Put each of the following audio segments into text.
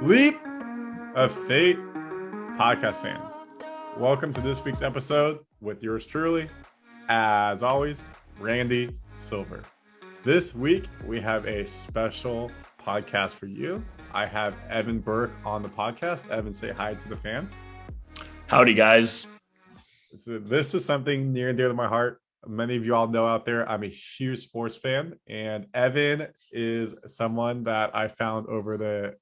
Leap of Fate podcast fans. Welcome to this week's episode with yours truly, as always, Randy Silver. This week, we have a special podcast for you. I have Evan Burk on the podcast. Evan, say hi to the fans. Howdy, guys. This is something near and dear to my heart. Many of you all know out there, I'm a huge sports fan, and Evan is someone that I found over the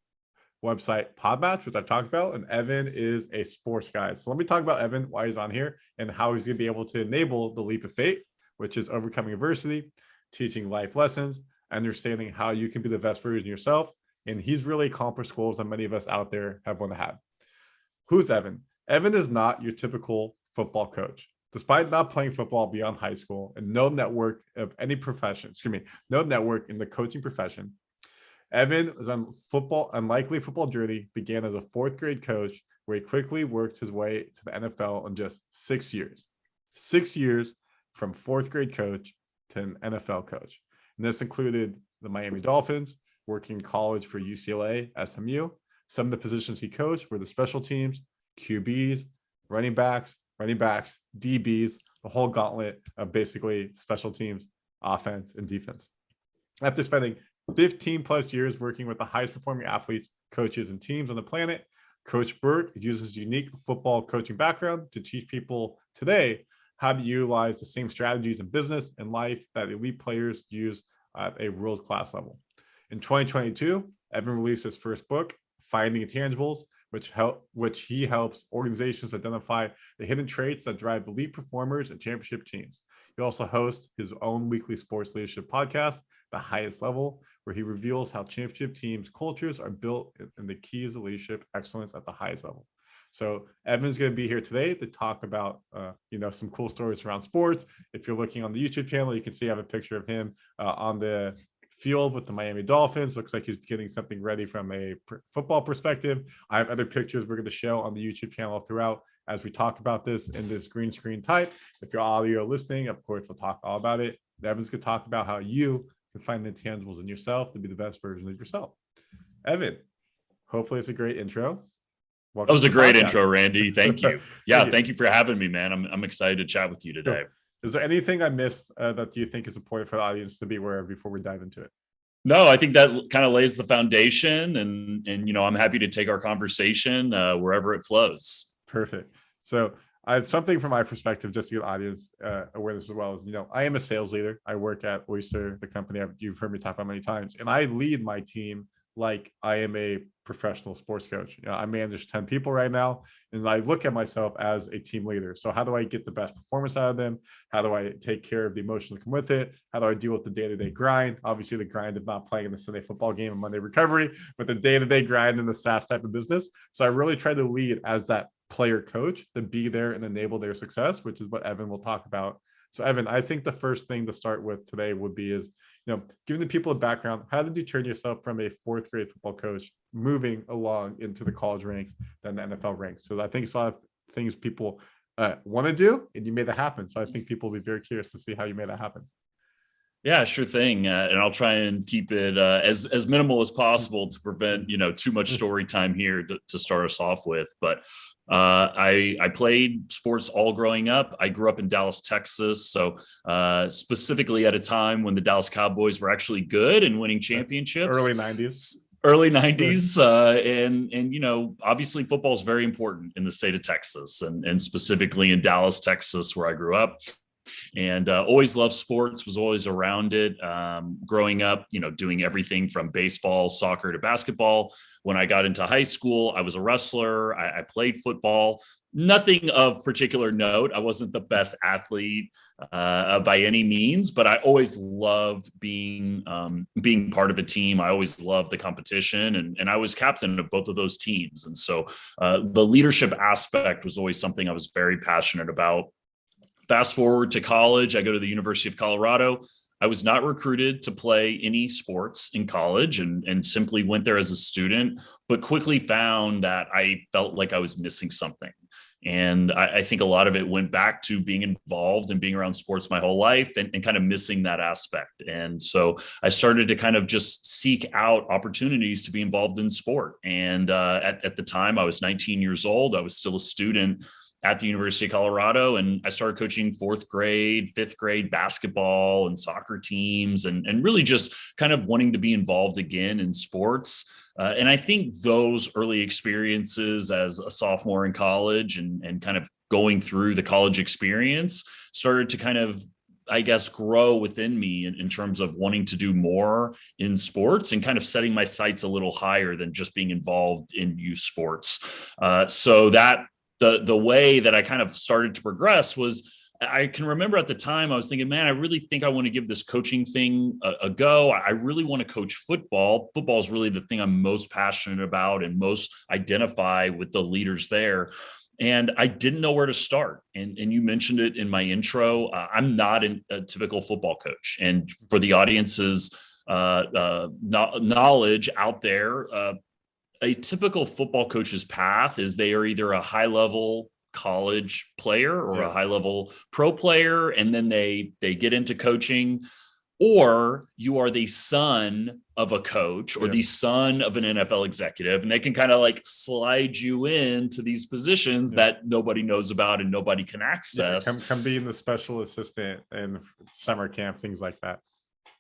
website Podmatch, which I've talked about, and Evan is a sports guy. So let me talk about Evan, why he's on here, and how he's going to be able to enable the leap of fate, which is overcoming adversity, teaching life lessons, understanding how you can be the best version of yourself. And he's really accomplished goals that many of us out there have want to have. Who's Evan? Evan is not your typical football coach. Despite not playing football beyond high school and no network of any profession, no network in the coaching profession, Evan was on unlikely football journey, began as a fourth grade coach, where he quickly worked his way to the NFL in just 6 years. 6 years from fourth grade coach to an NFL coach. And this included the Miami Dolphins, working college for UCLA, SMU. Some of the positions he coached were the special teams, QBs, running backs, DBs, the whole gauntlet of basically special teams, offense, and defense. After spending 15 plus years working with the highest performing athletes, coaches, and teams on the planet, Coach Burk uses unique football coaching background to teach people today how to utilize the same strategies in business and life that elite players use at a world-class level. In 2022, Evan released his first book, Finding Intangibles, which he helps organizations identify the hidden traits that drive elite performers and championship teams. He also hosts his own weekly sports leadership podcast, The Highest Level, where he reveals how championship teams' cultures are built and the keys of leadership excellence at the highest level. So Evan's going to be here today to talk about, some cool stories around sports. If you're looking on the YouTube channel, you can see I have a picture of him on the field with the Miami Dolphins. Looks like he's getting something ready from a football perspective. I have other pictures we're going to show on the YouTube channel throughout as we talk about this in this green screen type. If you're audio listening, of course, we'll talk all about it. Evan's going to talk about how you can find the intangibles in yourself to be the best version of yourself. Evan, hopefully it's a great intro. Welcome. That was a great intro, Randy. Thank you. Yeah, thank you for having me, man. I'm excited to chat with you today. Sure. Is there anything I missed that you think is important for the audience to be aware of before we dive into it? No, I think that kind of lays the foundation, and I'm happy to take our conversation wherever it flows. Perfect. So I have something from my perspective, just to get audience awareness as well as, I am a sales leader. I work at Oyster, the company you've heard me talk about many times, and I lead my team like I am a professional sports coach. I manage 10 people right now, and I look at myself as a team leader. So how do I get the best performance out of them? How do I take care of the emotions that come with it? How do I deal with the day-to-day grind? Obviously, the grind of not playing in the Sunday football game and Monday recovery, but the day-to-day grind in the SaaS type of business. So I really try to lead as that player coach to be there and enable their success, which is what Evan will talk about. So Evan, I think the first thing to start with today would be giving the people a background. How did you turn yourself from a fourth grade football coach moving along into the college ranks, then the NFL ranks? So I think it's a lot of things people want to do, and you made that happen. So I think people will be very curious to see how you made that happen. Yeah, sure thing. And I'll try and keep it as minimal as possible to prevent, too much story time here to start us off with. But I played sports all growing up. I grew up in Dallas, Texas. So specifically at a time when the Dallas Cowboys were actually good and winning championships. Early 90s. And obviously football is very important in the state of Texas and specifically in Dallas, Texas, where I grew up. And always loved sports, was always around it. Growing up, doing everything from baseball, soccer to basketball. When I got into high school, I was a wrestler. I played football. Nothing of particular note. I wasn't the best athlete by any means, but I always loved being part of a team. I always loved the competition, and I was captain of both of those teams. And so the leadership aspect was always something I was very passionate about. Fast forward to college, I go to the University of Colorado. I was not recruited to play any sports in college and simply went there as a student, but quickly found that I felt like I was missing something. And I think a lot of it went back to being involved and being around sports my whole life, and kind of missing that aspect. And so I started to kind of just seek out opportunities to be involved in sport. And at the time, I was 19 years old. I was still a student at the University of Colorado, and I started coaching fourth grade, fifth grade basketball and soccer teams, and really just kind of wanting to be involved again in sports. And I think those early experiences as a sophomore in college, and kind of going through the college experience, started to kind of, I guess, grow within me in terms of wanting to do more in sports, and kind of setting my sights a little higher than just being involved in youth sports. So that the way that I kind of started to progress was, I can remember at the time I was thinking, man, I really think I want to give this coaching thing a go. I really want to coach football. Football is really the thing I'm most passionate about and most identify with the leaders there. And I didn't know where to start. And you mentioned it in my intro. I'm not a typical football coach. And for the audience's knowledge out there, a typical football coach's path is they are either a high level college player or a high level pro player, and then they get into coaching, or you are the son of a coach or the son of an NFL executive, and they can kind of like slide you into these positions that nobody knows about and nobody can access. Come being the special assistant in summer camp, things like that.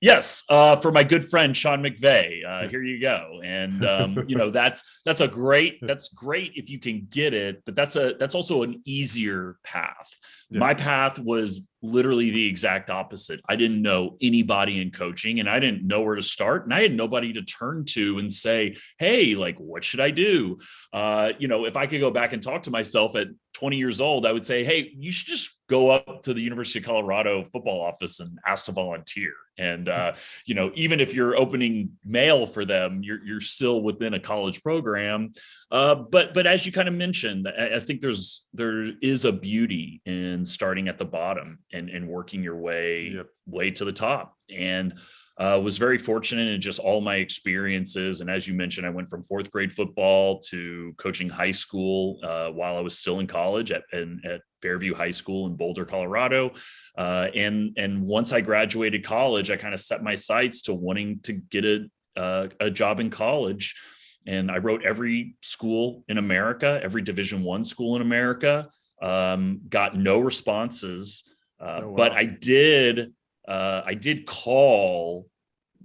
Yes, for my good friend Sean McVay, here you go. And that's great if you can get it, but that's also an easier path. Yeah. My path was literally the exact opposite. I didn't know anybody in coaching, and I didn't know where to start, and I had nobody to turn to and say, hey, like, what should I do? If I could go back and talk to myself at 20 years old, I would say, hey, you should just go up to the University of Colorado football office and ask to volunteer. And, even if you're opening mail for them, you're still within a college program. But as you kind of mentioned, I think there is a beauty in starting at the bottom and working your way to the top. And was very fortunate in just all my experiences. And as you mentioned, I went from fourth grade football to coaching high school while I was still in college at Fairview High School in Boulder, Colorado. And once I graduated college, I kind of set my sights to wanting to get a job in college. And I wrote every school in America, every Division I school in America, got no responses. But I did call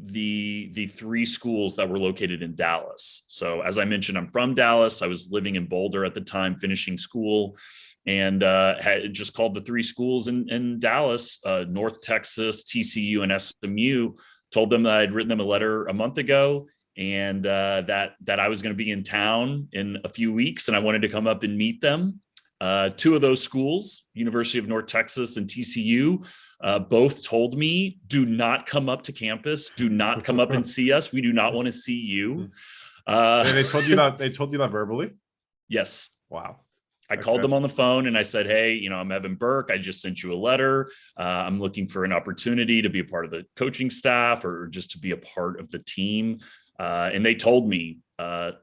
the three schools that were located in Dallas. So as I mentioned, I'm from Dallas. I was living in Boulder at the time, finishing school, and had just called the three schools in Dallas, North Texas, TCU, and SMU, told them that I'd written them a letter a month ago, and that I was going to be in town in a few weeks, and I wanted to come up and meet them. Two of those schools, University of North Texas and TCU, both told me, do not come up to campus. Do not come up and see us. We do not want to see you. And they told you that verbally? Yes. Wow. I called them on the phone and I said, hey, I'm Evan Burk. I just sent you a letter. I'm looking for an opportunity to be a part of the coaching staff or just to be a part of the team. And they told me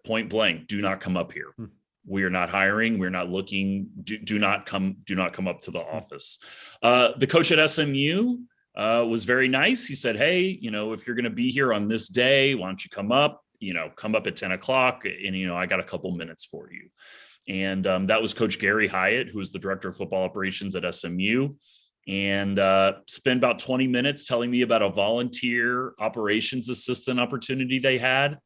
point blank, do not come up here. We are not hiring. We're not looking. Do not come up to the office. The coach at SMU was very nice. He said, hey, if you're going to be here on this day, why don't you come up, come up at 10 o'clock and, I got a couple minutes for you. And that was Coach Gary Hyatt, who was the director of football operations at SMU, and spent about 20 minutes telling me about a volunteer operations assistant opportunity they had.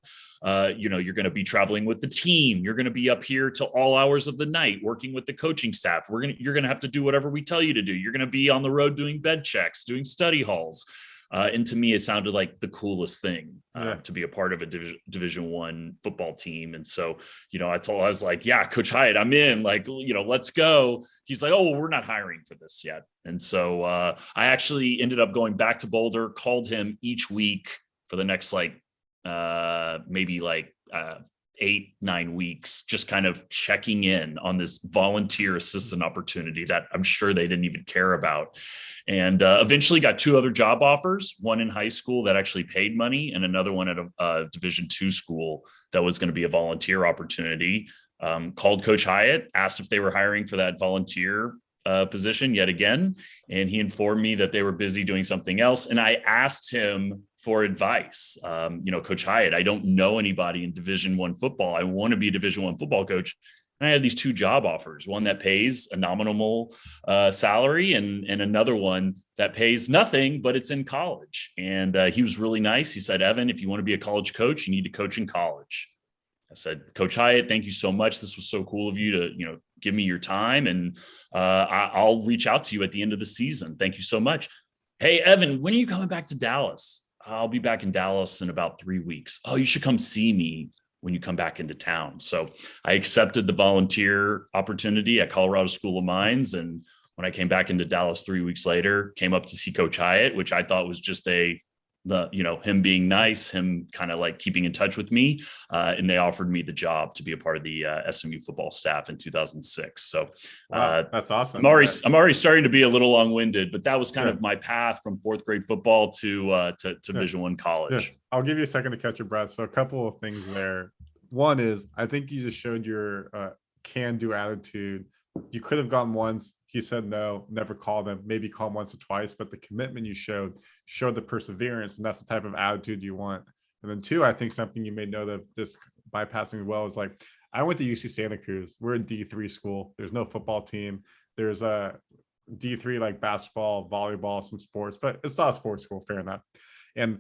You're going to be traveling with the team. You're going to be up here till all hours of the night, working with the coaching staff. You're going to have to do whatever we tell you to do. You're going to be on the road doing bed checks, doing study halls. And to me, it sounded like the coolest thing to be a part of a Division I football team. And so, I was like, yeah, Coach Hyatt, I'm in, let's go. He's like, oh, well, we're not hiring for this yet. And so I actually ended up going back to Boulder, called him each week for the next maybe 8-9 weeks, just kind of checking in on this volunteer assistant opportunity that I'm sure they didn't even care about. And eventually got two other job offers, one in high school that actually paid money and another one at a Division II school that was going to be a volunteer opportunity. Called Coach Hyatt, asked if they were hiring for that volunteer position yet again. And he informed me that they were busy doing something else. And I asked him for advice. Coach Hyatt, I don't know anybody in Division I football. I want to be a Division I football coach. And I have these two job offers, one that pays a nominal salary and another one that pays nothing, but it's in college. And he was really nice. He said, Evan, if you want to be a college coach, you need to coach in college. I said, Coach Hyatt, thank you so much. This was so cool of you to, give me your time, and I'll reach out to you at the end of the season. Thank you so much. Hey, Evan, when are you coming back to Dallas? I'll be back in Dallas in about 3 weeks. Oh, you should come see me when you come back into town. So I accepted the volunteer opportunity at Colorado School of Mines. And when I came back into Dallas 3 weeks later, came up to see Coach Hyatt, which I thought was just him being nice, him kind of like keeping in touch with me. And they offered me the job to be a part of the SMU football staff in 2006. So wow, that's awesome. I'm already starting to be a little long-winded, but that was kind of my path from fourth grade football to Division I college. Yeah. I'll give you a second to catch your breath. So a couple of things there. One is, I think you just showed your can-do attitude. You could have gone once. He said no, never called him, maybe call him once or twice, but the commitment you showed the perseverance, and that's the type of attitude you want. And then two, I think something you may know that just bypassing well is like, I went to UC Santa Cruz. We're a D3 school. There's no football team. There's a D3 like basketball, volleyball, some sports, but it's not a sports school, fair enough. And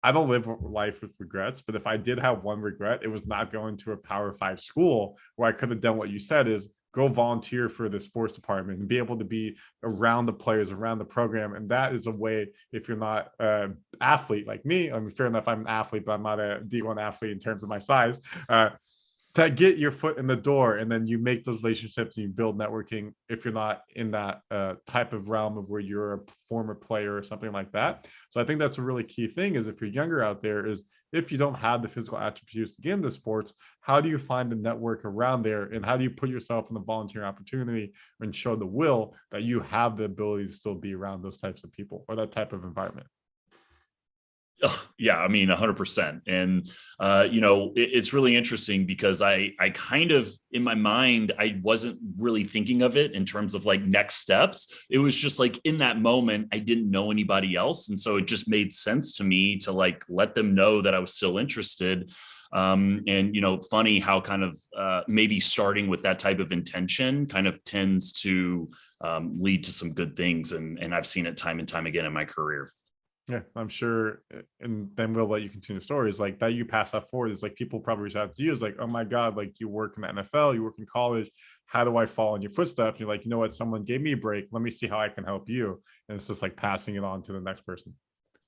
I don't live life with regrets, but if I did have one regret, it was not going to a Power 5 school where I could have done what you said is go volunteer for the sports department and be able to be around the players, around the program. And that is a way, if you're not an athlete like me, I mean, fair enough, I'm an athlete, but I'm not a D1 athlete in terms of my size, to get your foot in the door, and then you make those relationships and you build networking if you're not in that type of realm of where you're a former player or something like that. So I think that's a really key thing is if you're younger out there is if you don't have the physical attributes to get into sports, how do you find the network around there, and how do you put yourself in the volunteer opportunity and show the will that you have the ability to still be around those types of people or that type of environment? Yeah, I mean, 100%. And, it's really interesting because I kind of, in my mind, I wasn't really thinking of it in terms of like next steps. It was just like in that moment, I didn't know anybody else. And so it just made sense to me to like, let them know that I was still interested. Funny how kind of maybe starting with that type of intention kind of tends to lead to some good things. And I've seen it time and time again in my career. Yeah, I'm sure. And then we'll let you continue the stories like that. You pass that forward. It's like people probably reach out to you. It's like, oh my God, like you work in the NFL, you work in college. How do I follow in your footsteps? And you're like, you know what? Someone gave me a break. Let me see how I can help you. And it's just like passing it on to the next person.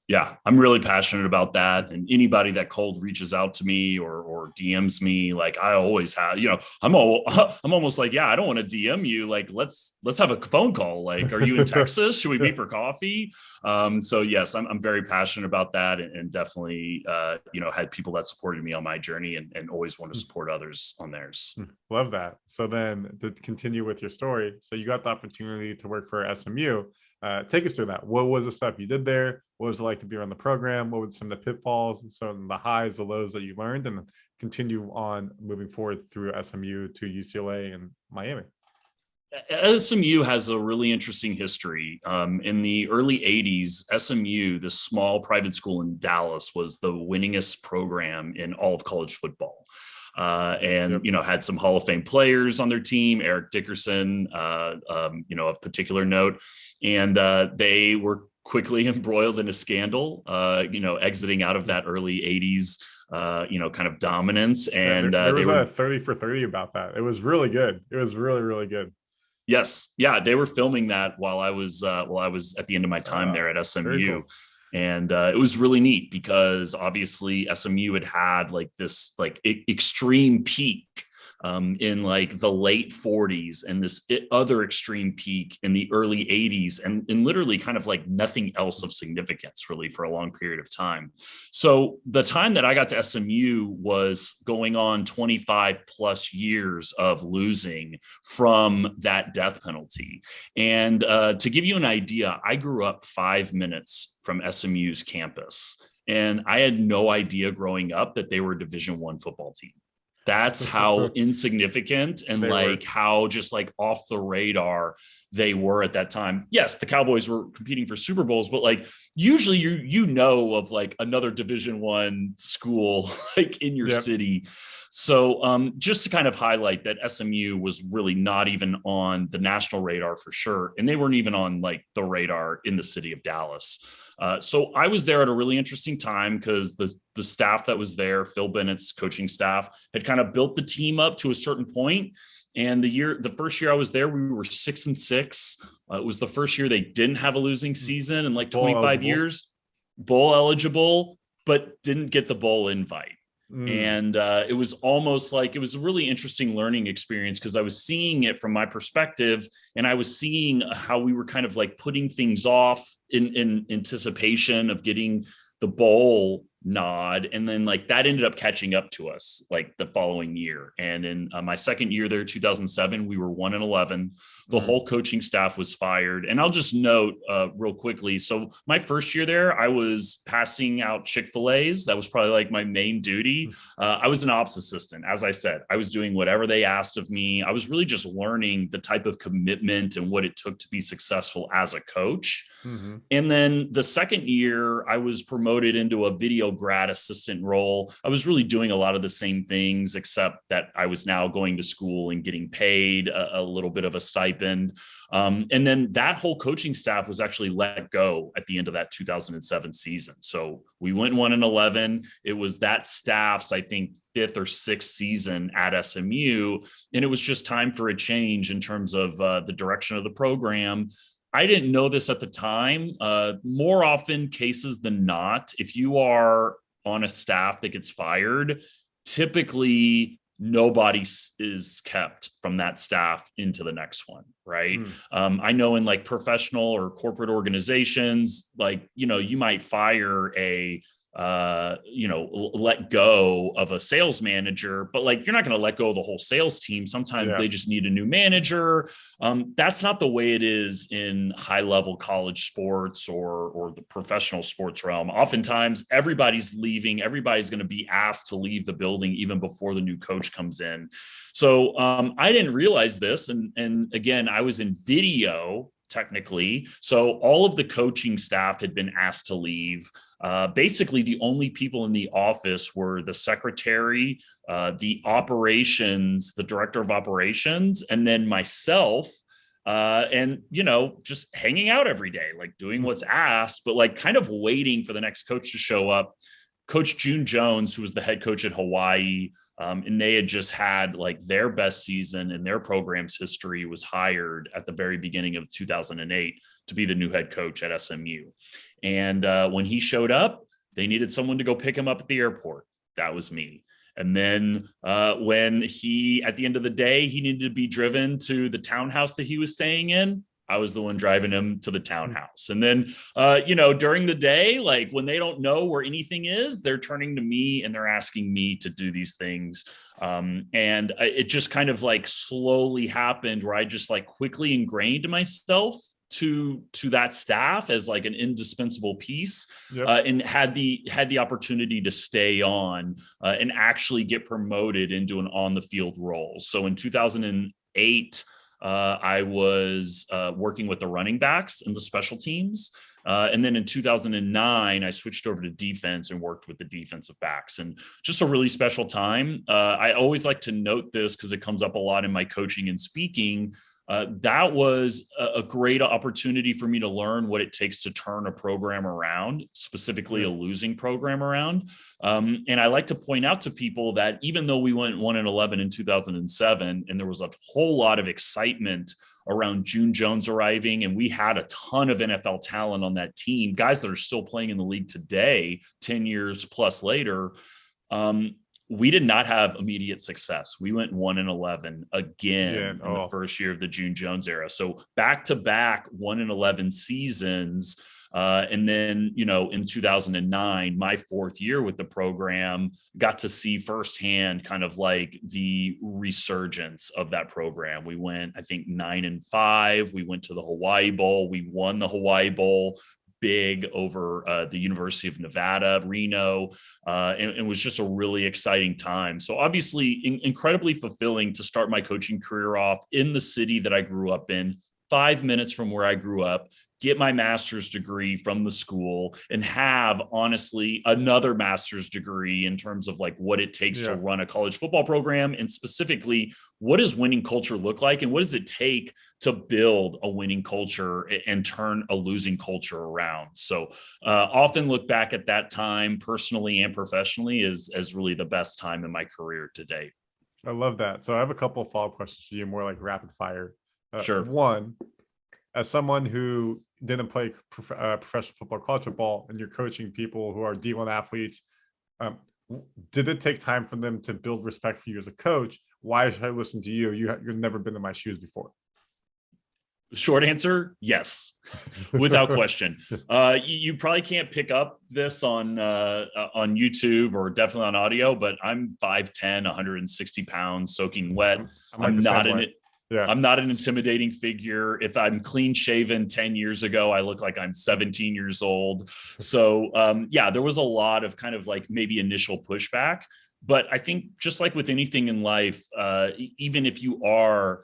Yeah, I'm really passionate about that. And anybody that cold reaches out to me or DMs me, like I always have, I'm almost like, yeah, I don't want to DM you. Like, let's have a phone call. Like, are you in Texas? Should we meet for coffee? So yes, I'm very passionate about that, and definitely, had people that supported me on my journey and always want to support others on theirs. Love that. So then to continue with your story, so you got the opportunity to work for SMU. Take us through that. What was the stuff you did there? What was it like to be around the program? What were some of the pitfalls and some of the highs, the lows that you learned, and continue on moving forward through SMU to UCLA and Miami? SMU has a really interesting history. In the early 80s, SMU, this small private school in Dallas, was the winningest program in all of college football. Had some Hall of Fame players on their team, Eric Dickerson, of particular note. And they were quickly embroiled in a scandal, exiting out of that early 80s, kind of dominance. And there was a 30 for 30 about that. It was really good. It was really, really good. Yes. Yeah. They were filming that while I was at the end of my time there at SMU. Cool. And it was really neat because obviously SMU had like this like extreme peak in like the late 40s and this other extreme peak in the early 80s and literally kind of like nothing else of significance really for a long period of time. So the time that I got to SMU was going on 25 plus years of losing from that death penalty. And to give you an idea, I grew up 5 minutes from SMU's campus, and I had no idea growing up that they were a Division I football team. That's how insignificant and They like were. how just like off the radar they were at that time. Yes, the Cowboys were competing for Super Bowls, but like usually you know of like another Division I school like in your Yep. city. So just to kind of highlight that SMU was really not even on the national radar for sure, and they weren't even on like the radar in the city of Dallas. So I was there at a really interesting time because the staff that was there, Phil Bennett's coaching staff, had kind of built the team up to a certain point. And the first year I was there, we were 6-6. It was the first year they didn't have a losing season in like Bowl 25 eligible. years, bowl eligible, but didn't get the bowl invite. Mm. And it was almost like it was a really interesting learning experience because I was seeing it from my perspective, and I was seeing how we were kind of like putting things off in anticipation of getting the bowl nod, and then like that ended up catching up to us like the following year. And in my second year there, 2007, we were 1-11. The whole coaching staff was fired. And I'll just note real quickly, so my first year there, I was passing out Chick-fil-A's. That was probably like my main duty. I was an ops assistant. As I said, I was doing whatever they asked of me. I was really just learning the type of commitment and what it took to be successful as a coach. Mm-hmm. And then the second year, I was promoted into a video grad assistant role. I was really doing a lot of the same things, except that I was now going to school and getting paid a little bit of a stipend. And then that whole coaching staff was actually let go at the end of that 2007 season. So we went 1-11. It was that staff's, I think, fifth or sixth season at SMU. And it was just time for a change in terms of the direction of the program. I didn't know this at the time. More often cases than not, if you are on a staff that gets fired, typically nobody is kept from that staff into the next one, right? I know in like professional or corporate organizations, like, you might fire a let go of a sales manager, but like, you're not going to let go of the whole sales team. Sometimes they just need a new manager. That's not the way it is in high level college sports or the professional sports realm. Oftentimes everybody's leaving. Everybody's going to be asked to leave the building even before the new coach comes in. So I didn't realize this. And again, I was in video technically. So all of the coaching staff had been asked to leave. Basically, the only people in the office were the secretary, the director of operations, and then myself. And, just hanging out every day, like doing what's asked, but like kind of waiting for the next coach to show up. Coach June Jones, who was the head coach at Hawaii, and they had just had like their best season in their program's history, was hired at the very beginning of 2008 to be the new head coach at SMU. And when he showed up, they needed someone to go pick him up at the airport. That was me. And then when at the end of the day, he needed to be driven to the townhouse that he was staying in, I was the one driving him to the townhouse. And then, during the day, like when they don't know where anything is, they're turning to me and they're asking me to do these things. And it just kind of like slowly happened where I just like quickly ingrained myself to that staff as like an indispensable piece. And had the opportunity to stay on and actually get promoted into an on the field role. So in 2008, I was working with the running backs and the special teams. And then in 2009, I switched over to defense and worked with the defensive backs, and just a really special time. I always like to note this because it comes up a lot in my coaching and speaking. That was a great opportunity for me to learn what it takes to turn a program around, specifically a losing program around. And I like to point out to people that even though we went 1-11 in 2007, and there was a whole lot of excitement around June Jones arriving, and we had a ton of NFL talent on that team, guys that are still playing in the league today, 10 years plus later. We did not have immediate success. We went 1-11 again in the first year of the June Jones era. So back-to-back 1-11 seasons. And then, in 2009, my fourth year with the program, got to see firsthand kind of like the resurgence of that program. We went, I think, 9-5. We went to the Hawaii Bowl. We won the Hawaii Bowl. big over the University of Nevada, Reno, and it was just a really exciting time. So obviously incredibly fulfilling to start my coaching career off in the city that I grew up in, 5 minutes from where I grew up, get my master's degree from the school, and have honestly another master's degree in terms of like what it takes to run a college football program, and specifically what does winning culture look like, and what does it take to build a winning culture and turn a losing culture around. So often look back at that time personally and professionally as really the best time in my career to date. I love that. So I have a couple of follow-up questions for you, more like rapid fire. Sure. One, as someone who didn't play professional football, college football, and you're coaching people who are D1 athletes, did it take time for them to build respect for you as a coach? Why should I listen to you? You've never been in my shoes before. Short answer, yes, without question. You probably can't pick up this on YouTube or definitely on audio, but I'm 5'10", 160 pounds, soaking wet. I'm not an intimidating figure. If I'm clean shaven 10 years ago, I look like I'm 17 years old. So there was a lot of kind of like maybe initial pushback, but I think just like with anything in life, even if you are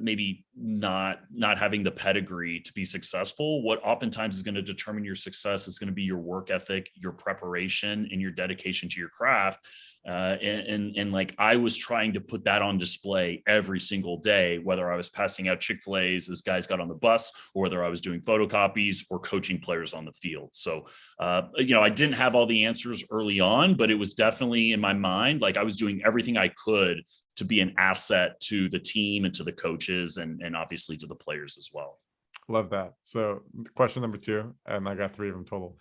maybe not having the pedigree to be successful, what oftentimes is going to determine your success is going to be your work ethic, your preparation, and your dedication to your craft. And like I was trying to put that on display every single day, whether I was passing out Chick-fil-A's as guys got on the bus, or whether I was doing photocopies or coaching players on the field. So, I didn't have all the answers early on, but it was definitely in my mind, like I was doing everything I could to be an asset to the team and to the coaches and obviously to the players as well. Love that. So question number 2, and I got 3 of them total.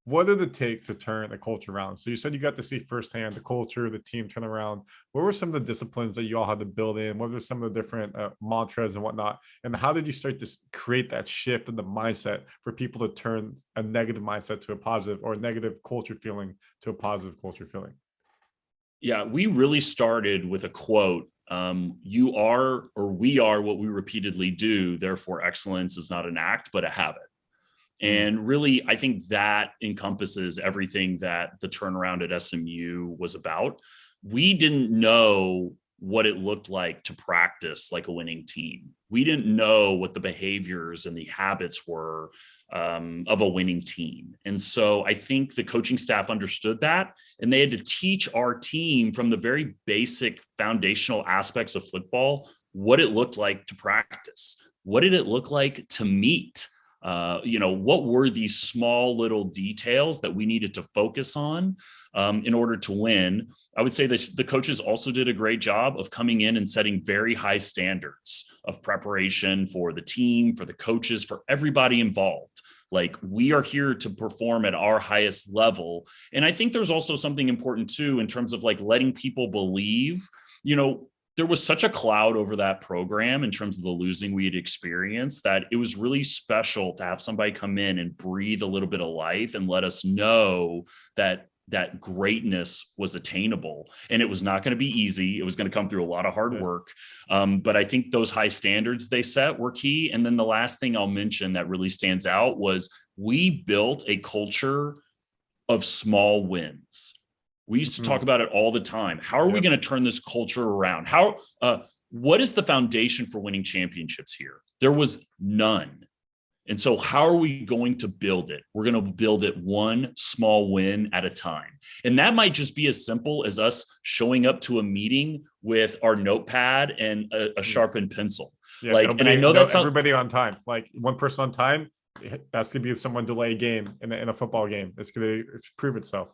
What did it take to turn the culture around? So you said you got to see firsthand the culture, the team turn around. What were some of the disciplines that you all had to build in? What were some of the different mantras and whatnot? And how did you start to create that shift in the mindset for people to turn a negative mindset to a positive, or a negative culture feeling to a positive culture feeling? Yeah, we really started with a quote. You are, or we are what we repeatedly do. Therefore, excellence is not an act, but a habit. And really, I think that encompasses everything that the turnaround at SMU was about. We didn't know what it looked like to practice like a winning team. We didn't know what the behaviors and the habits were of a winning team. And so I think the coaching staff understood that, and they had to teach our team from the very basic foundational aspects of football, what it looked like to practice. What did it look like to meet? What were these small little details that we needed to focus on in order to win? I would say that the coaches also did a great job of coming in and setting very high standards of preparation for the team, for the coaches, for everybody involved. Like, we are here to perform at our highest level. And I think there's also something important too, in terms of like letting people believe, there was such a cloud over that program in terms of the losing we had experienced, that it was really special to have somebody come in and breathe a little bit of life and let us know that greatness was attainable. And it was not going to be easy. It was going to come through a lot of hard work. But I think those high standards they set were key. And then the last thing I'll mention that really stands out was we built a culture of small wins. We used to talk about it all the time. How are we going to turn this culture around? What is the foundation for winning championships here? There was none. And so how are we going to build it? We're going to build it one small win at a time. And that might just be as simple as us showing up to a meeting with our notepad and a sharpened pencil. Yeah, and I know that's everybody on time. Like, one person on time, that's going to be someone delay a game in a football game. It's going to prove itself.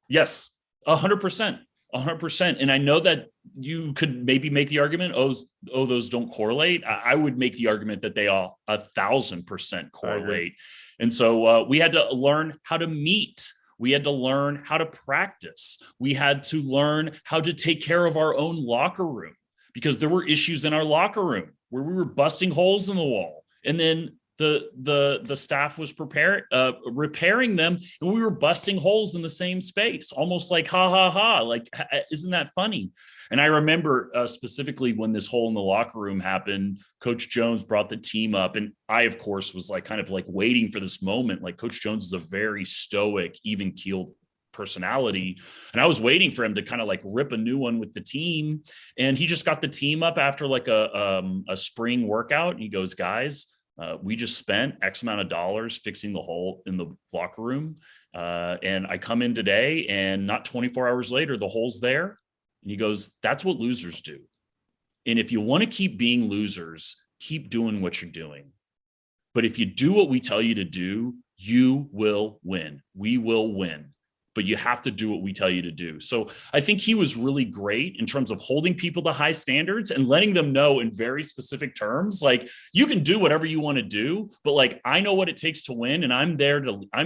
Yes. 100%. And I know that you could maybe make the argument, those don't correlate. I would make the argument that they all 1,000% correlate. And so we had to learn how to meet. We had to learn how to practice. We had to learn how to take care of our own locker room, because there were issues in our locker room where we were busting holes in the wall. And then the staff was repairing them, and we were busting holes in the same space, almost like ha ha ha, like isn't that funny? And I remember specifically when this hole in the locker room happened, Coach Jones brought the team up, and I of course was like kind of like waiting for this moment. Like Coach Jones is a very stoic, even keeled personality, and I was waiting for him to kind of like rip a new one with the team. And he just got the team up after like a spring workout, and he goes, guys, we just spent X amount of dollars fixing the hole in the locker room. And I come in today, and not 24 hours later, the hole's there. And he goes, that's what losers do. And if you want to keep being losers, keep doing what you're doing. But if you do what we tell you to do, you will win. We will win. But you have to do what we tell you to do. So I think he was really great in terms of holding people to high standards and letting them know in very specific terms, like, you can do whatever you want to do, but like, I know what it takes to win, and I'm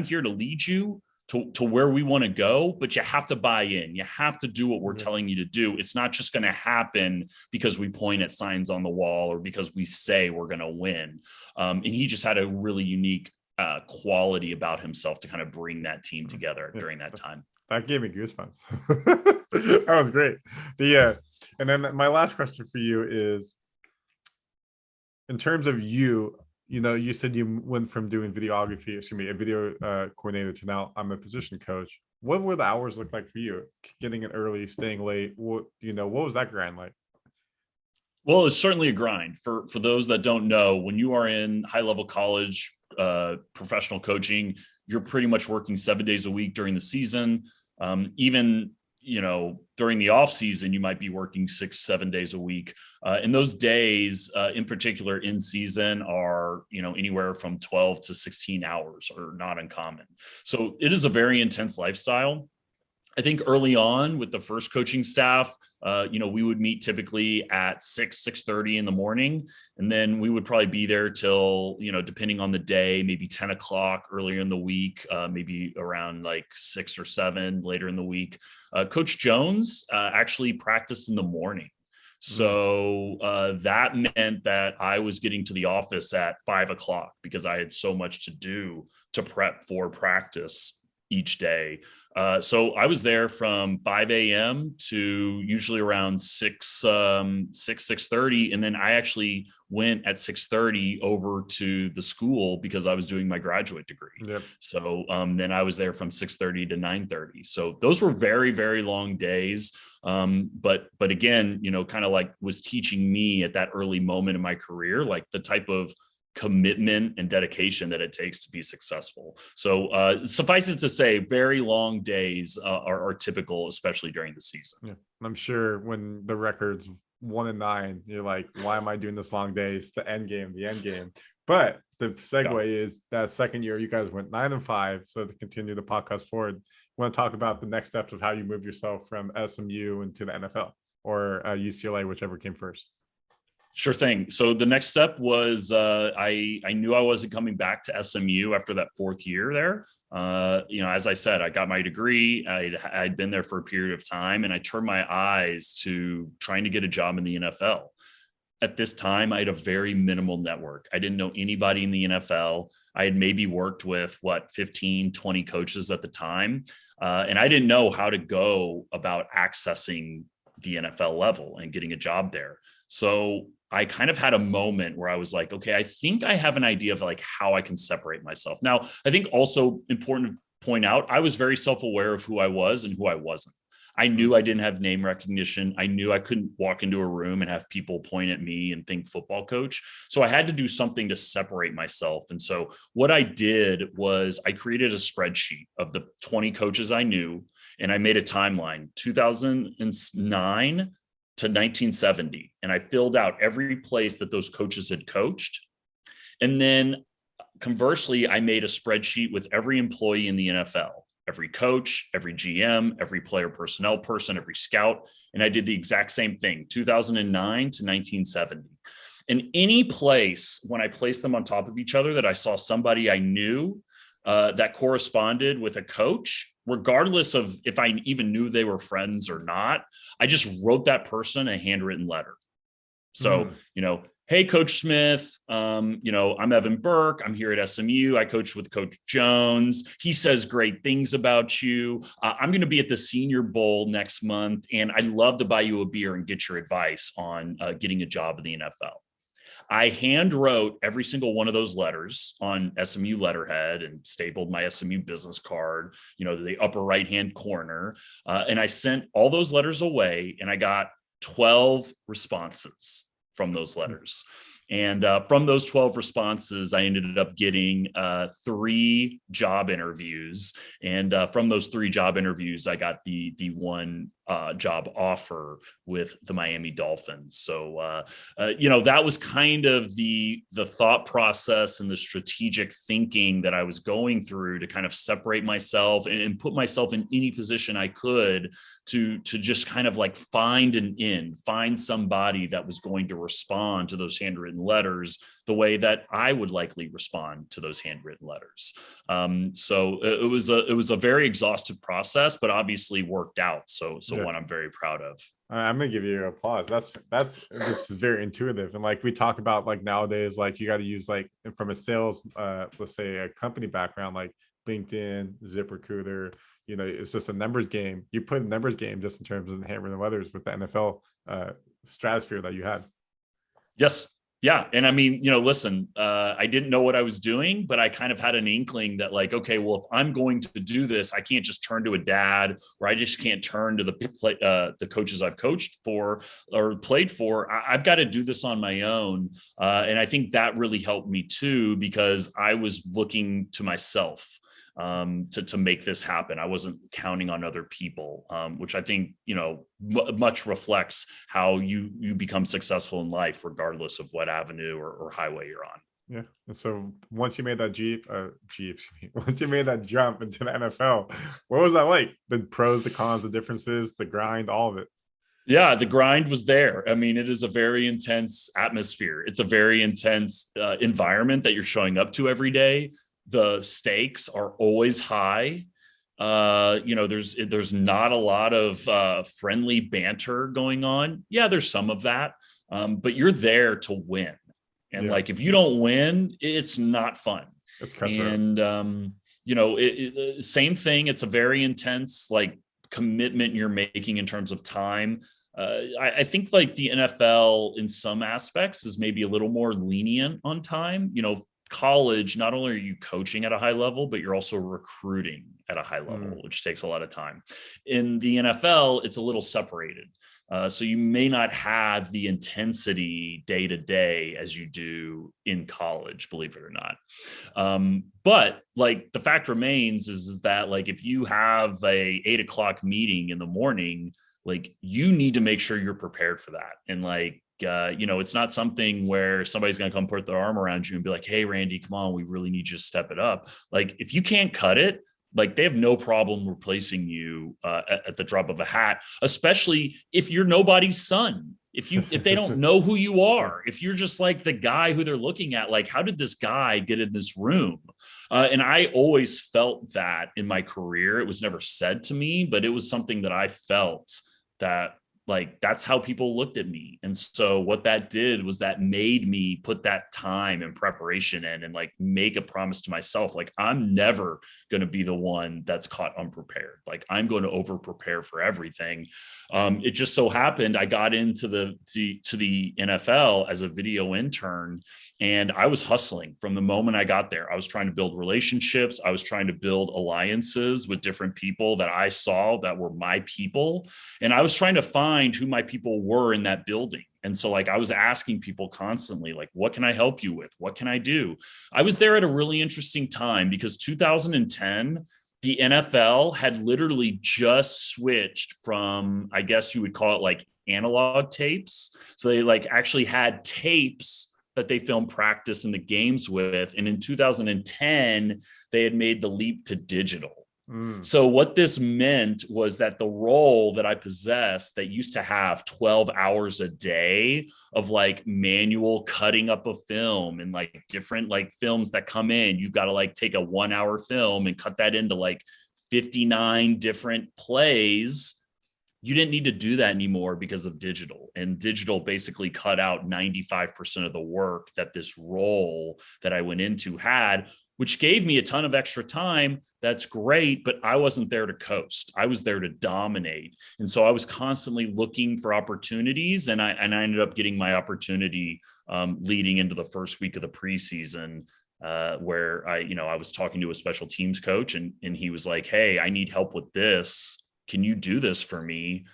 here to lead you to where we want to go, but you have to buy in. You have to do what we're telling you to do. It's not just going to happen because we point at signs on the wall or because we say we're going to win. And he just had a really unique quality about himself to kind of bring that team together during that time. That gave me goosebumps. That was great. And then my last question for you is, in terms of you said you went from doing videography, a video coordinator, to now I'm a position coach. What were the hours look like for you? Getting in early, staying late. What was that grind like? Well, it's certainly a grind. For those that don't know, when you are in high level college professional coaching, you're pretty much working 7 days a week during the season. Even during the off season, you might be working 6-7 days a week. And those days, in particular in season, are anywhere from 12 to 16 hours, are not uncommon. So it is a very intense lifestyle. I think early on with the first coaching staff, we would meet typically at 6:30 in the morning. And then we would probably be there till, depending on the day, maybe 10 o'clock earlier in the week, maybe around like 6 or 7 later in the week. Coach Jones actually practiced in the morning. So that meant that I was getting to the office at 5 o'clock because I had so much to do to prep for practice each day. So I was there from 5 a.m. to usually around 6:30. And then I actually went at 6:30 over to the school because I was doing my graduate degree. Yep. So then I was there from 6:30 to 9:30. So those were very, very long days. But again, kind of like was teaching me at that early moment in my career, like the type of commitment and dedication that it takes to be successful. So suffice it to say, very long days are typical, especially during the season. Yeah. I'm sure when the record's 1-9, you're like, why am I doing this long days? The end game. But the segue is that second year you guys went 9-5. So to continue the podcast forward, I want to talk about the next steps of how you moved yourself from SMU into the NFL or UCLA, whichever came first. Sure thing. So the next step was I knew I wasn't coming back to SMU after that fourth year there. As I said, I got my degree. I'd been there for a period of time, and I turned my eyes to trying to get a job in the NFL. At this time, I had a very minimal network. I didn't know anybody in the NFL. I had maybe worked with 15, 20 coaches at the time. And I didn't know how to go about accessing the NFL level and getting a job there. So I kind of had a moment where I was like, okay, I think I have an idea of like how I can separate myself. Now, I think also important to point out, I was very self-aware of who I was and who I wasn't. I knew I didn't have name recognition. I knew I couldn't walk into a room and have people point at me and think football coach. So I had to do something to separate myself. And so what I did was I created a spreadsheet of the 20 coaches I knew, and I made a timeline, 2009 to 1970. And I filled out every place that those coaches had coached. And then conversely, I made a spreadsheet with every employee in the NFL, every coach, every GM, every player personnel person, every scout. And I did the exact same thing, 2009 to 1970. And any place, when I placed them on top of each other, that I saw somebody I knew that corresponded with a coach, regardless of if I even knew they were friends or not, I just wrote that person a handwritten letter. So, hey, Coach Smith, I'm Evan Burk. I'm here at SMU. I coach with Coach Jones. He says great things about you. I'm going to be at the Senior Bowl next month, and I'd love to buy you a beer and get your advice on getting a job in the NFL. I hand wrote every single one of those letters on SMU letterhead and stapled my SMU business card, to the upper right-hand corner. And I sent all those letters away, and I got 12 responses from those letters. And from those 12 responses, I ended up getting 3 job interviews. And from those 3 job interviews, I got the one job offer with the Miami Dolphins. So, that was kind of the thought process and the strategic thinking that I was going through to kind of separate myself and put myself in any position I could to just kind of like find somebody that was going to respond to those handwritten letters the way that I would likely respond to those handwritten letters. So it was a very exhaustive process, but obviously worked out. So one I'm very proud of. I'm gonna give you applause. This is very intuitive, and like we talk about, like nowadays, like you got to use like from a sales, let's say a company background, like LinkedIn, ZipRecruiter. It's just a numbers game. You put a numbers game just in terms of the handwritten letters with the NFL stratosphere that you had. Yes. Yeah. And I mean, listen, I didn't know what I was doing, but I kind of had an inkling that like, okay, well, if I'm going to do this, I can't just turn to a dad, or I just can't turn to the coaches I've coached for or played for. I've got to do this on my own. And I think that really helped me too, because I was looking to myself to make this happen. I wasn't counting on other people, which I think, much reflects how you become successful in life, regardless of what avenue or highway you're on. Yeah. And so once you made that once you made that jump into the NFL, what was that like? The pros, the cons, the differences, the grind, all of it. Yeah, the grind was there. I mean, it is a very intense atmosphere. It's a very intense environment that you're showing up to every day. The stakes are always high. There's not a lot of friendly banter going on. Yeah, there's some of that, but you're there to win. And like, if you don't win, it's not fun. It's cutthroat. And, same thing. It's a very intense, like, commitment you're making in terms of time. I think like the NFL in some aspects is maybe a little more lenient on time. College, not only are you coaching at a high level, but you're also recruiting at a high level, which takes a lot of time. In the NFL, it's a little separated. So you may not have the intensity day to day as you do in college, believe it or not. But like the fact remains is that like, if you have a 8:00 meeting in the morning, like you need to make sure you're prepared for that. And like, it's not something where somebody's going to come put their arm around you and be like, hey, Randy, come on, we really need you to step it up. Like, if you can't cut it, like they have no problem replacing you at the drop of a hat, especially if you're nobody's son. If they don't know who you are, if you're just like the guy who they're looking at, like, how did this guy get in this room? And I always felt that in my career. It was never said to me, but it was something that I felt that like, that's how people looked at me. And so what that did was that made me put that time and preparation in and like make a promise to myself. Like, I'm never going to be the one that's caught unprepared. Like, I'm going to over prepare for everything. It just so happened I got into the NFL as a video intern, and I was hustling from the moment I got there. I was trying to build relationships. I was trying to build alliances with different people that I saw that were my people. And I was trying to find who my people were in that building. And so like, I was asking people constantly, like, what can I help you with? What can I do? I was there at a really interesting time because 2010, the NFL had literally just switched from, I guess you would call it like analog tapes. So they like actually had tapes that they filmed practice in the games with. And in 2010, they had made the leap to digital. So what this meant was that the role that I possessed that used to have 12 hours a day of like manual cutting up a film and like different like films that come in, you've got to like take a 1 hour film and cut that into like 59 different plays. you didn't need to do that anymore because of digital, and digital basically cut out 95% of the work that this role that I went into had, which gave me a ton of extra time. That's great, but I wasn't there to coast. I was there to dominate. And so I was constantly looking for opportunities, and I ended up getting my opportunity leading into the first week of the preseason, where I was talking to a special teams coach, and he was like, "Hey, I need help with this. Can you do this for me?"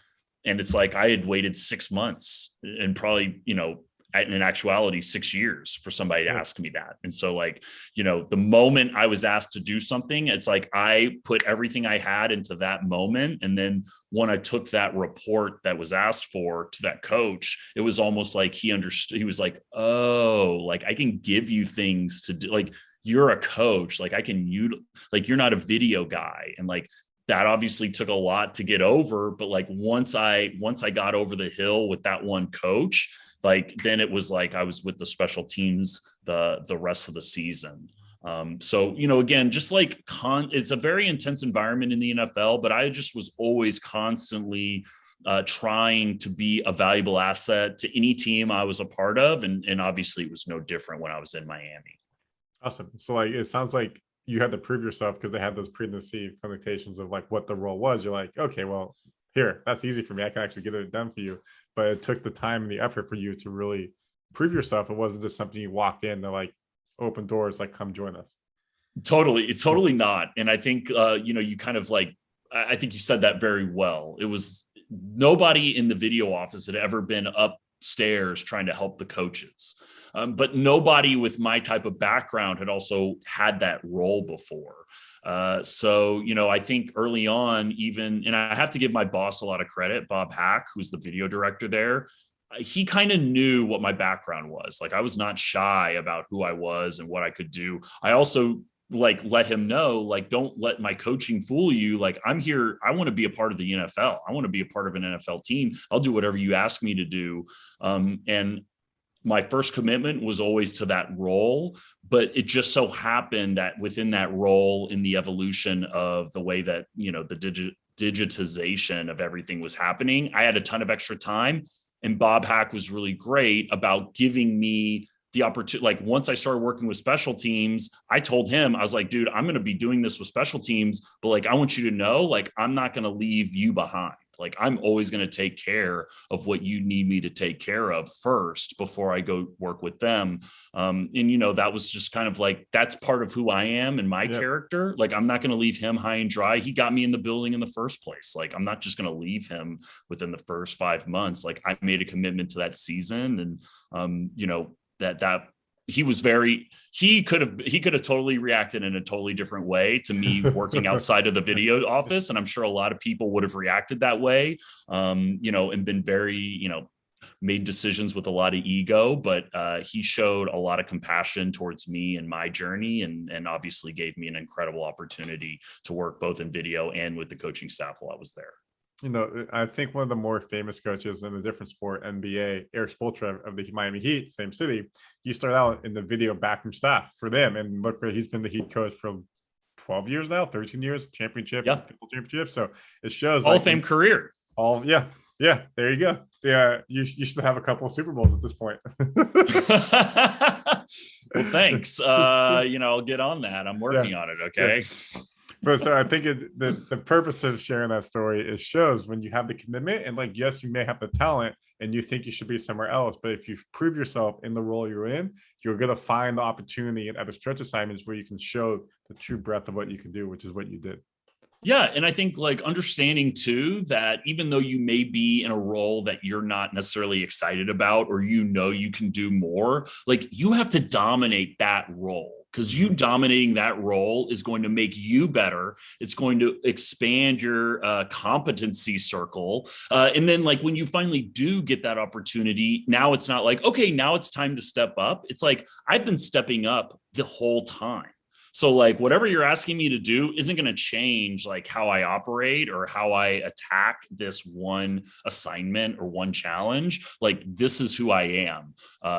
And it's like, I had waited 6 months and probably, in actuality, 6 years for somebody to ask me that. And so the moment I was asked to do something, it's like, I put everything I had into that moment. And then when I took that report that was asked for to that coach, it was almost like he understood. He was like, "Oh, like I can give you things to do. Like, you're a coach. Like you're not a video guy." And that obviously took a lot to get over. But once I got over the hill with that one coach, then it was like I was with the special teams the rest of the season. So, again, just it's a very intense environment in the NFL, but I just was always constantly trying to be a valuable asset to any team I was a part of. And obviously it was no different when I was in Miami. Awesome. So it sounds like you had to prove yourself, because they had those preconceived connotations of what the role was. You're like, okay, well, here, that's easy for me. I can actually get it done for you. But it took the time and the effort for you to really prove yourself. It wasn't just something you walked in to open doors, come join us. Totally. It's totally not. And I think, you kind of I think you said that very well. It was nobody in the video office had ever been upstairs trying to help the coaches. But nobody with my type of background had also had that role before. So, I think early on, and I have to give my boss a lot of credit, Bob Hack, who's the video director there. He kind of knew what my background was. I was not shy about who I was and what I could do. I also let him know, don't let my coaching fool you. I'm here. I want to be a part of the NFL. I want to be a part of an NFL team. I'll do whatever you ask me to do. And my first commitment was always to that role, but it just so happened that within that role, in the evolution of the way that, the digitization of everything was happening, I had a ton of extra time. And Bob Hack was really great about giving me the opportunity. Once I started working with special teams, I told him, I was like, "Dude, I'm going to be doing this with special teams, but I want you to know, I'm not going to leave you behind. I'm always going to take care of what you need me to take care of first before I go work with them." And, that was just kind of that's part of who I am and my character. I'm not going to leave him high and dry. He got me in the building in the first place. I'm not just going to leave him within the first 5 months. I made a commitment to that season, and, that he could have totally reacted in a totally different way to me working outside of the video office. And I'm sure a lot of people would have reacted that way, and been very, made decisions with a lot of ego, but he showed a lot of compassion towards me and my journey, and obviously gave me an incredible opportunity to work both in video and with the coaching staff while I was there. I think one of the more famous coaches in a different sport, NBA, Eric Spoelstra of the Miami Heat, same city, he started out in the video backroom staff for them. And look where he's been the Heat coach for 12 years now, 13 years, championship, championship. So it shows Hall of Fame career. Yeah, there you go. Yeah, you should have a couple of Super Bowls at this point. Well, thanks. I'll get on that. I'm working on it. Okay. Yeah. But so I think the purpose of sharing that story is shows when you have the commitment, and yes, you may have the talent and you think you should be somewhere else, but if you prove yourself in the role you're in, you're going to find the opportunity at the stretch assignments where you can show the true breadth of what you can do, which is what you did. Yeah. And I think understanding too, that even though you may be in a role that you're not necessarily excited about, or you can do more, you have to dominate that role. Because you dominating that role is going to make you better. It's going to expand your competency circle. And then when you finally do get that opportunity, now it's not okay, now it's time to step up. It's I've been stepping up the whole time. So whatever you're asking me to do isn't going to change how I operate or how I attack this one assignment or one challenge. This is who I am.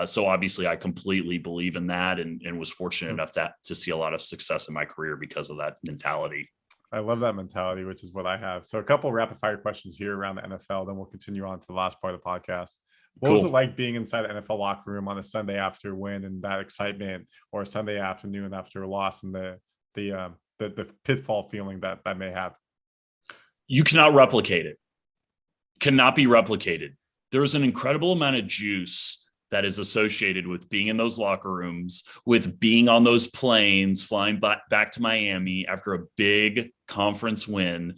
So obviously I completely believe in that, and was fortunate enough to see a lot of success in my career because of that mentality. I love that mentality, which is what I have. So a couple rapid fire questions here around the NFL, then we'll continue on to the last part of the podcast. What was it Cool. like being inside the NFL locker room on a Sunday after a win and that excitement, or a Sunday afternoon after a loss, and the pitfall feeling that may have? You cannot replicate it. Cannot be replicated. There's an incredible amount of juice that is associated with being in those locker rooms, with being on those planes, flying back to Miami after a big conference win.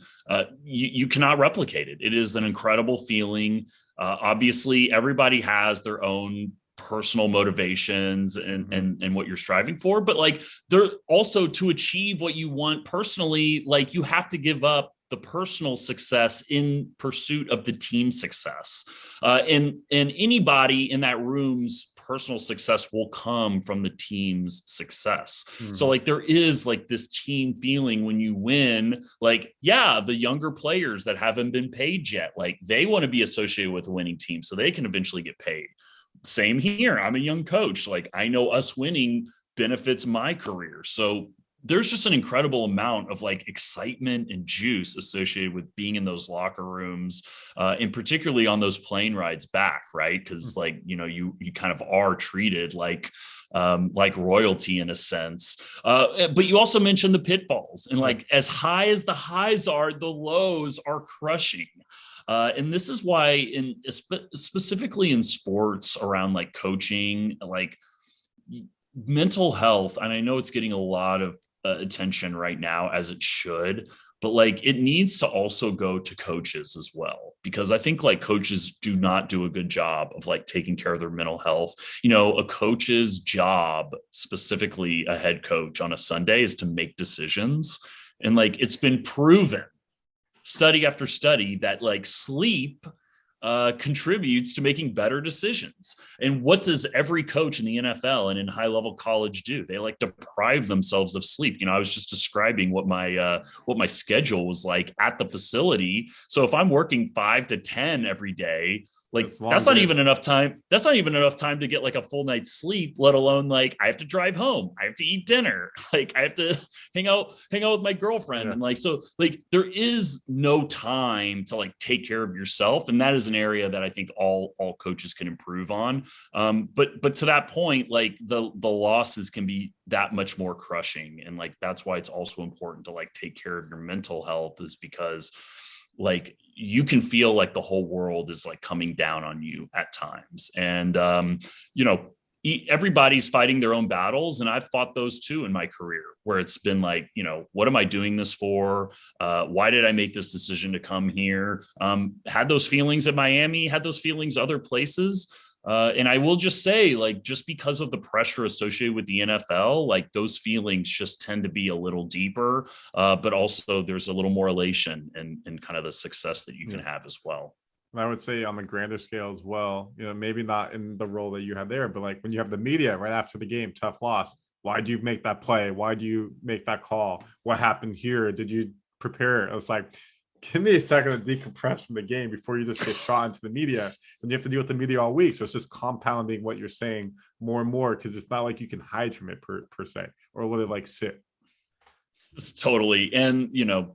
You cannot replicate it. It is an incredible feeling. Obviously, everybody has their own personal motivations and what you're striving for, but like they're also, to achieve what you want personally, like you have to give up the personal success in pursuit of the team success. And anybody in that room's personal success will come from the team's success. So like there is like this team feeling when you win. Like, yeah, the younger players that haven't been paid yet, like they want to be associated with a winning team so they can eventually get paid. Same here. I'm a young coach. Like I know us winning benefits my career. So there's just an incredible amount of like excitement and juice associated with being in those locker rooms, and particularly on those plane rides back, right? Because like, you know, you kind of are treated like royalty in a sense. But you also mentioned the pitfalls, and like as high as the highs are, the lows are crushing. And this is why specifically in sports around like coaching, like mental health, and I know it's getting a lot of attention right now, as it should, but like it needs to also go to coaches as well, because I think like coaches do not do a good job of like taking care of their mental health. You know, a coach's job, specifically a head coach on a Sunday, is to make decisions. And like it's been proven, study after study, that like sleep contributes to making better decisions. And what does every coach in the NFL and in high level college do? They like deprive themselves of sleep. You know, I was just describing what my schedule was like at the facility. So if I'm working 5 to 10 every day, like that's not even enough time. That's not even enough time to get like a full night's sleep, let alone like I have to drive home, I have to eat dinner, like I have to hang out with my girlfriend. And like, so like there is no time to like take care of yourself. And that is an area that I think all coaches can improve on. But to that point, like the losses can be that much more crushing. And like, that's why it's also important to like take care of your mental health, is because like you can feel like the whole world is like coming down on you at times. And, you know, everybody's fighting their own battles. And I've fought those too in my career, where it's been like, you know, what am I doing this for? Why did I make this decision to come here? Had those feelings at Miami, had those feelings other places. And I will just say, like, just because of the pressure associated with the NFL, like those feelings just tend to be a little deeper, but also there's a little more elation and kind of the success that you can have as well. And I would say on the grander scale as well, you know, maybe not in the role that you had there, but like when you have the media right after the game, tough loss. Why do you make that play? Why do you make that call? What happened here? Did you prepare? It's like, give me a second to decompress from the game before you just get shot into the media, and you have to deal with the media all week. So it's just compounding what you're saying more and more, because it's not like you can hide from it per se, or let it like sit. It's totally. And, you know,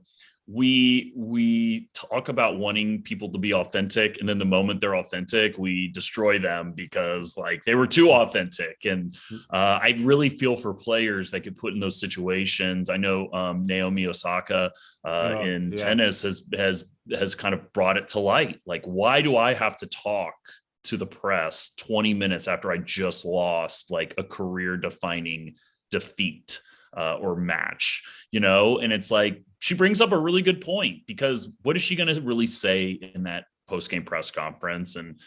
we talk about wanting people to be authentic, and then the moment they're authentic, we destroy them because like they were too authentic. And I really feel for players that get put in those situations. I know Naomi Osaka in tennis has kind of brought it to light. Like, why do I have to talk to the press 20 minutes after I just lost like a career defining defeat or match, you know? And it's like, she brings up a really good point, because what is she going to really say in that post-game press conference? And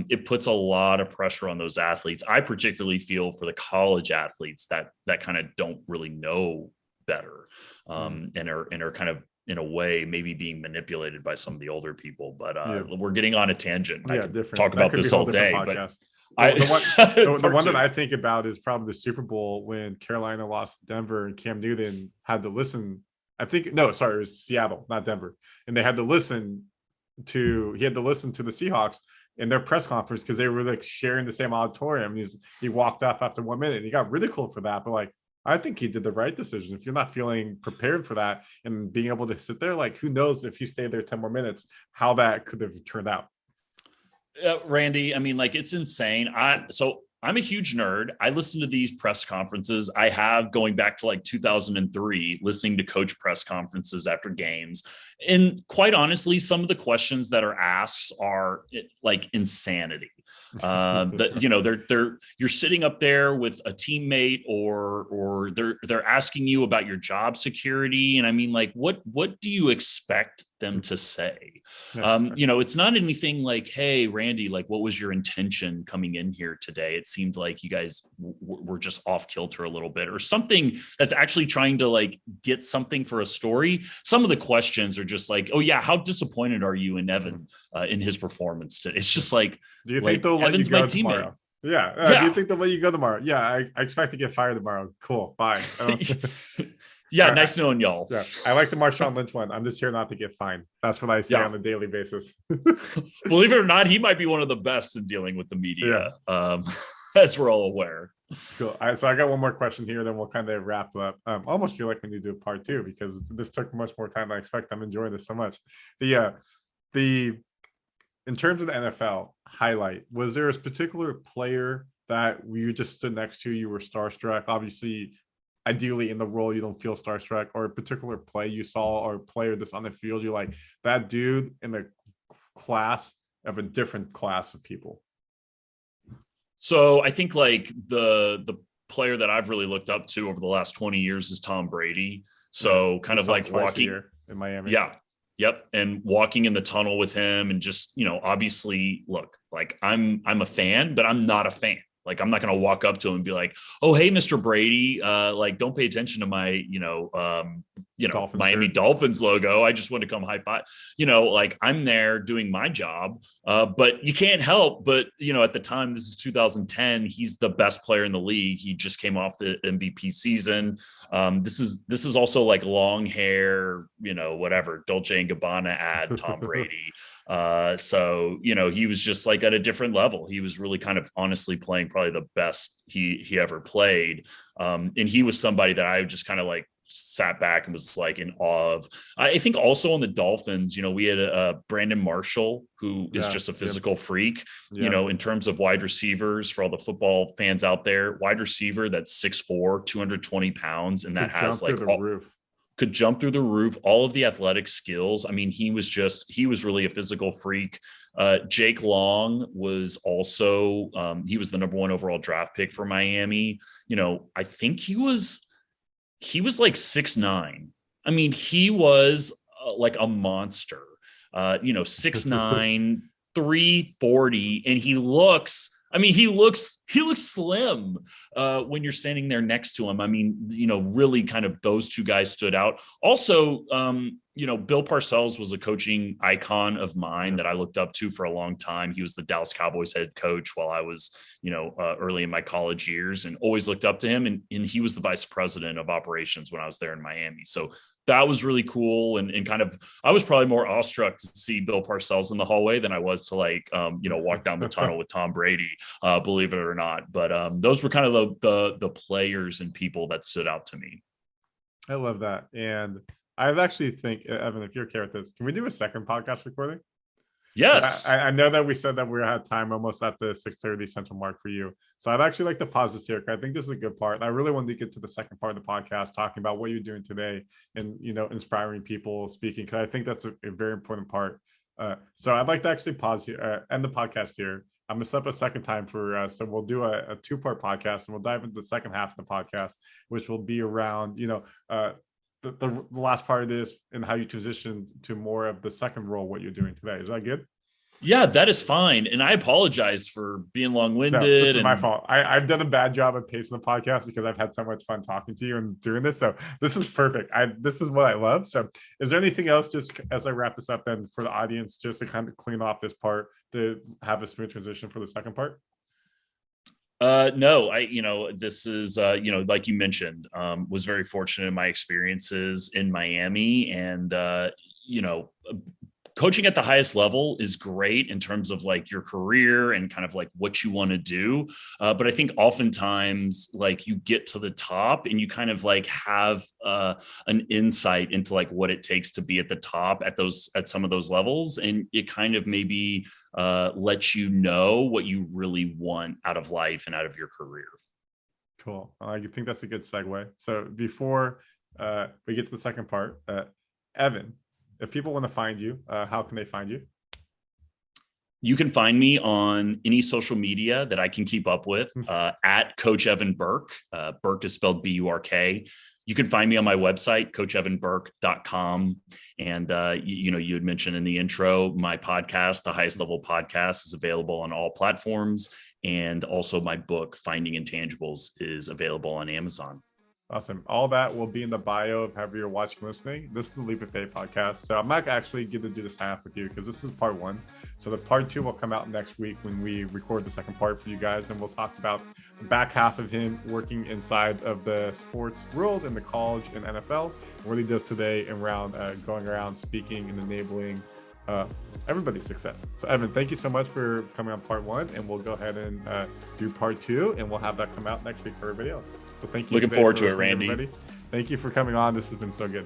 it puts a lot of pressure on those athletes. I particularly feel for the college athletes that kind of don't really know better, and are kind of, in a way, maybe being manipulated by some of the older people. But we're getting on a tangent. I could talk about this all day, but the one that I think about is probably the Super Bowl when Carolina lost to Denver and Cam Newton had to listen. I think, no, sorry, it was Seattle, not Denver. And he had to listen to the Seahawks in their press conference because they were like sharing the same auditorium. He walked off after 1 minute and he got ridiculed for that. But like, I think he did the right decision. If you're not feeling prepared for that and being able to sit there, like who knows if you stayed there 10 more minutes, how that could have turned out. Randy, I mean, like it's insane. I'm a huge nerd. I listen to these press conferences. I have going back to like 2003, listening to coach press conferences after games. And quite honestly, some of the questions that are asked are like insanity. That, you know, you're sitting up there with a teammate or they're asking you about your job security. And I mean, like, what do you expect them to say? You know, it's not anything like, hey, Randy, like, what was your intention coming in here today? It seemed like you guys were just off kilter a little bit, or something that's actually trying to like get something for a story. Some of the questions are just like, oh yeah, how disappointed are you in Evan in his performance today? It's just like, do you think they'll let Evan's you go my tomorrow? teammate. Yeah. Do you think they'll let you go tomorrow? Yeah, I expect to get fired tomorrow. Cool. Bye. Yeah, nice knowing y'all. Yeah, I like the Marshawn Lynch one. I'm just here not to get fined. That's what I say on a daily basis. Believe it or not, he might be one of the best in dealing with the media, as we're all aware. Cool. So I got one more question here, then we'll kind of wrap up. I almost feel like we need to do part two because this took much more time than I expect. I'm enjoying this so much. The in terms of the NFL highlight, was there a particular player that you just stood next to, you were starstruck? Obviously, ideally in the role you don't feel starstruck, or a particular play you saw or player that's on the field, you're like, that dude in the class of a different class of people? So I think like the player that I've really looked up to over the last 20 years is Tom Brady. So kind of like walking in Miami. Yeah. Yep. And walking in the tunnel with him and just, you know, obviously look, like I'm a fan, but I'm not a fan. Like, I'm not going to walk up to him and be like, oh, hey, Mr. Brady, like, don't pay attention to my, Dolphins Miami Dolphins logo. I just want to come high five, like I'm there doing my job. But you can't help, but, at the time, this is 2010, he's the best player in the league. He just came off the MVP season. This is also like long hair, whatever, Dolce & Gabbana ad, Tom Brady. So, he was just like at a different level. He was really kind of honestly playing probably the best he ever played. And he was somebody that I just kind of like sat back and was like in awe of. I think also on the Dolphins, we had Brandon Marshall, who is just a physical freak, in terms of wide receivers for all the football fans out there. Wide receiver that's 6'4", 220 pounds, and that has like could jump through the roof, all of the athletic skills. I mean, he was really a physical freak. Jake Long was also, he was the number 1 overall draft pick for Miami. I think he was like 6'9". I mean, he was like a monster, 6'9", 340. And he looks slim when you're standing there next to him. I mean, really kind of those two guys stood out. Also, Bill Parcells was a coaching icon of mine that I looked up to for a long time. He was the Dallas Cowboys head coach while I was, early in my college years, and always looked up to him. And he was the vice president of operations when I was there in Miami. So that was really cool. And kind of, I was probably more awestruck to see Bill Parcells in the hallway than I was to like, walk down the tunnel with Tom Brady, believe it or not. But those were kind of the players and people that stood out to me. I love that. And I actually think, Evan, if you're okay with this, can we do a second podcast recording? Yes. I know that we said that we had time almost at the 6:30 central mark for you. So I'd actually like to pause this here, because I think this is a good part. And I really wanted to get to the second part of the podcast, talking about what you're doing today and, inspiring people, speaking, because I think that's a very important part. So I'd like to actually pause here, end the podcast here. I'm going to set up a second time for so we'll do a 2-part podcast, and we'll dive into the second half of the podcast, which will be around, the last part of this and how you transition to more of the second role, what you're doing today. Is that good? Yeah, that is fine. And I apologize for being long-winded. No, this is my fault. I've done a bad job of pacing the podcast because I've had so much fun talking to you and doing this. So this is perfect. This is what I love. So is there anything else, just as I wrap this up then, for the audience, just to kind of clean off this part to have a smooth transition for the second part? No, this is, like you mentioned, was very fortunate in my experiences in Miami, and, coaching at the highest level is great in terms of like your career and kind of like what you want to do. But I think oftentimes like you get to the top and you kind of like have an insight into like what it takes to be at the top at some of those levels. And it kind of maybe lets you know what you really want out of life and out of your career. Cool. I think that's a good segue. So before we get to the second part, Evan, if people want to find you, how can they find you? You can find me on any social media that I can keep up with at Coach Evan Burk. Burk is spelled B-U-R-K. You can find me on my website, coachevanburk.com. And, you had mentioned in the intro, my podcast, The Highest Level Podcast, is available on all platforms. And also my book, Finding Intangibles, is available on Amazon. Awesome. All that will be in the bio of however you're watching, listening. This is the Leap of Faith podcast. So I'm not actually going to do this half with you because this is part 1. So the part 2 will come out next week when we record the second part for you guys. And we'll talk about the back half of him working inside of the sports world in the college and NFL, what he does today around going around speaking and enabling everybody's success. So Evan, thank you so much for coming on part 1, and we'll go ahead and do part 2, and we'll have that come out next week for everybody else. So thank you. Looking forward to it, Randy. Everybody. Thank you for coming on. This has been so good.